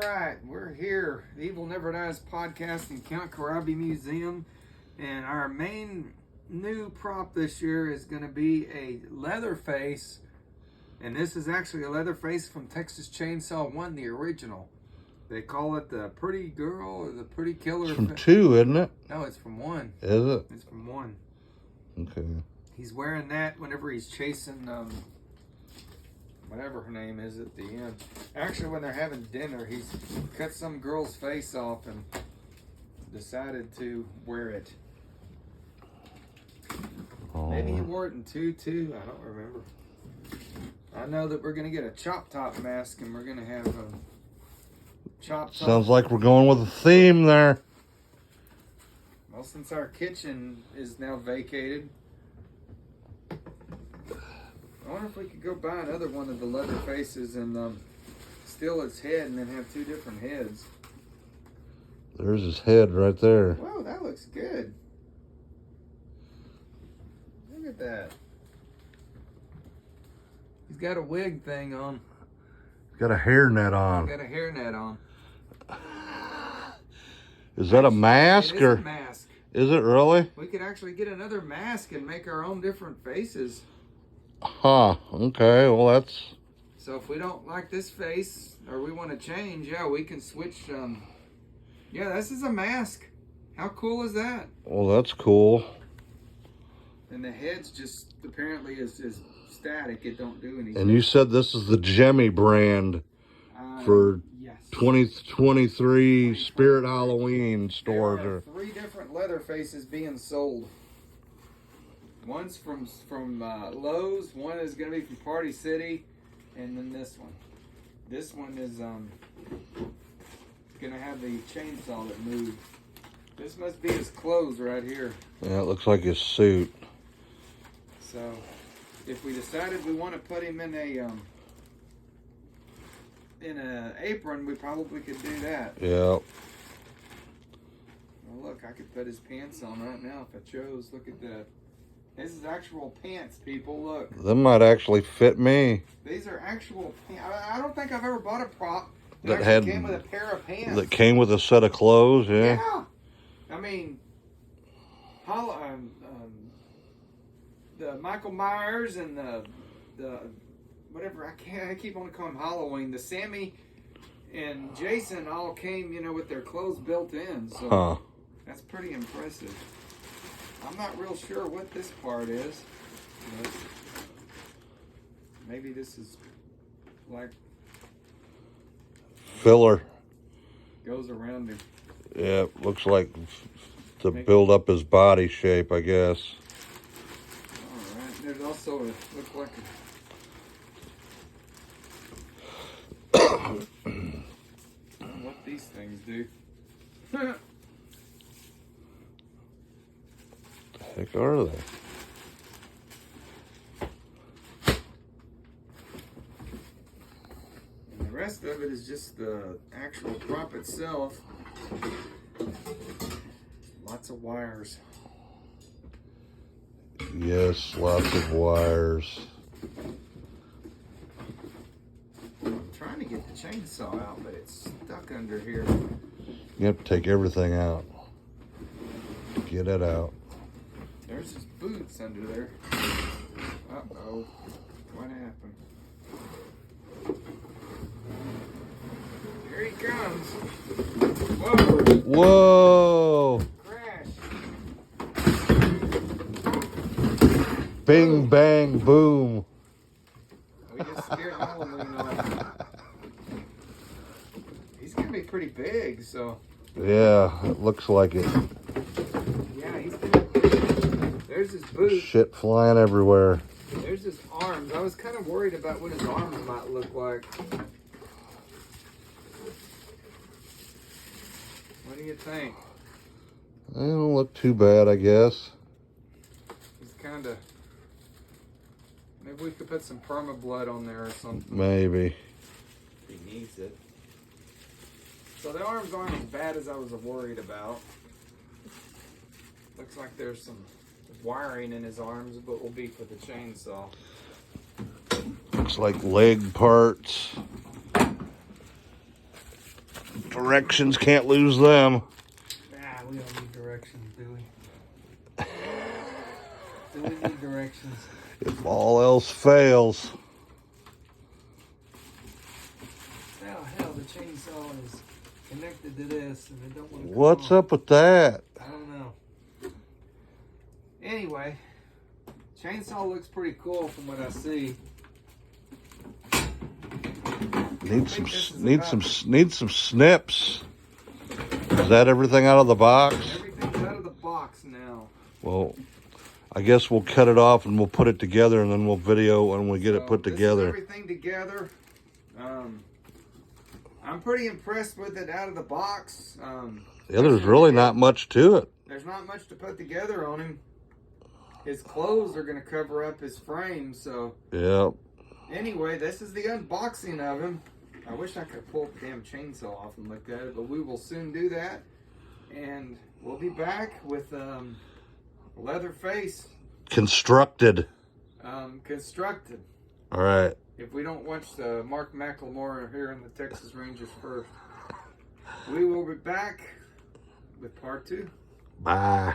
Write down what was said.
right, we're here. The Evil Never Dies podcast in Count Karabi Museum. And our main new prop this year is going to be a Leatherface. And this is actually a Leatherface from Texas Chainsaw 1, the original. They call it the Pretty Girl or the Pretty Killer. It's from 2, isn't it? No, it's from 1. Is it? It's from 1. Okay. He's wearing that whenever he's chasing whatever her name is at the end. Actually, when they're having dinner, he's cut some girl's face off and decided to wear it. Oh. Maybe he wore it in 2 too. I don't remember. I know that we're going to get a chop top mask and we're going to have a chop top. Sounds like we're going with a theme there. Well, since our kitchen is now vacated, I wonder if we could go buy another one of the leather faces and steal its head and then have 2 different heads. There's his head right there. Whoa, that looks good. Look at that. He's got a wig thing on. He's got a hairnet on. He's got a hairnet on. Is that a mask? It is or a mask. Is it really? We could actually get another mask and make our own different faces. Huh. Okay. Well, that's... So if we don't like this face or we want to change, yeah, we can switch. Yeah, this is a mask. How cool is that? Well, that's cool. And the head's just apparently is static. It don't do anything. And you said this is the Gemmy brand for yes. 2023 Spirit Halloween stores. There are 3 different leather faces being sold. One's from Lowe's, one is going to be from Party City, and then this one. This one is going to have the chainsaw that moved. This must be his clothes right here. Yeah, it looks like his suit. So, if we decided we want to put him in a apron, we probably could do that. Yeah. Well, look, I could put his pants on right now if I chose. Look at that. This is actual pants, people. Look. Them might actually fit me. These are actual pants. I don't think I've ever bought a prop That actually came with a pair of pants. That came with a set of clothes, yeah. Yeah. I mean, the Michael Myers and the whatever, I keep on calling them Halloween. The Sammy and Jason all came, with their clothes built in. So that's pretty impressive. I'm not real sure what this part is. But maybe this is like filler. Goes around him. Yeah, looks like to build up his body shape, I guess. All right. There's also looks like I don't know what these things do. The heck are they? And the rest of it is just the actual prop itself. Lots of wires. Yes, lots of wires. I'm trying to get the chainsaw out, but it's stuck under here. You have to take everything out. Get it out. There's his boots under there. Uh-oh. What happened? Here he comes. Whoa. Whoa! Crash. Bing, bang, boom. We just scared Halloween off. He's going to be pretty big, so. Yeah, it looks like it. Yeah, there's his boots. Shit flying everywhere. There's his arms. I was kind of worried about what his arms might look like. What do you think? They don't look too bad, I guess. He's kind of... Maybe we could put some perma blood on there or something. Maybe. If he needs it. So the arms aren't as bad as I was worried about. Looks like there's some wiring in his arms, but will be for the chainsaw. Looks like leg parts. Directions, can't lose them. Ah, we don't need directions, do we? Do we need directions? If all else fails. Now, hell, the chainsaw is connected to this, and it don't want to come What's off. up with that? I don't know. Anyway, chainsaw looks pretty cool from what I see. Need some snips. Is that everything out of the box? Everything's out of the box now. Well, I guess we'll cut it off and we'll put it together, and then we'll video when we get it put together. This is everything together. I'm pretty impressed with it out of the box. Yeah, there's really not much to it. There's not much to put together on him. His clothes are going to cover up his frame, so... Yeah. Anyway, this is the unboxing of him. I wish I could pull the damn chainsaw off and look at it, but we will soon do that. And we'll be back with Leatherface. Constructed. Constructed. All right. If we don't watch the Mark McLemore here in the Texas Rangers first. We will be back with part 2. Bye.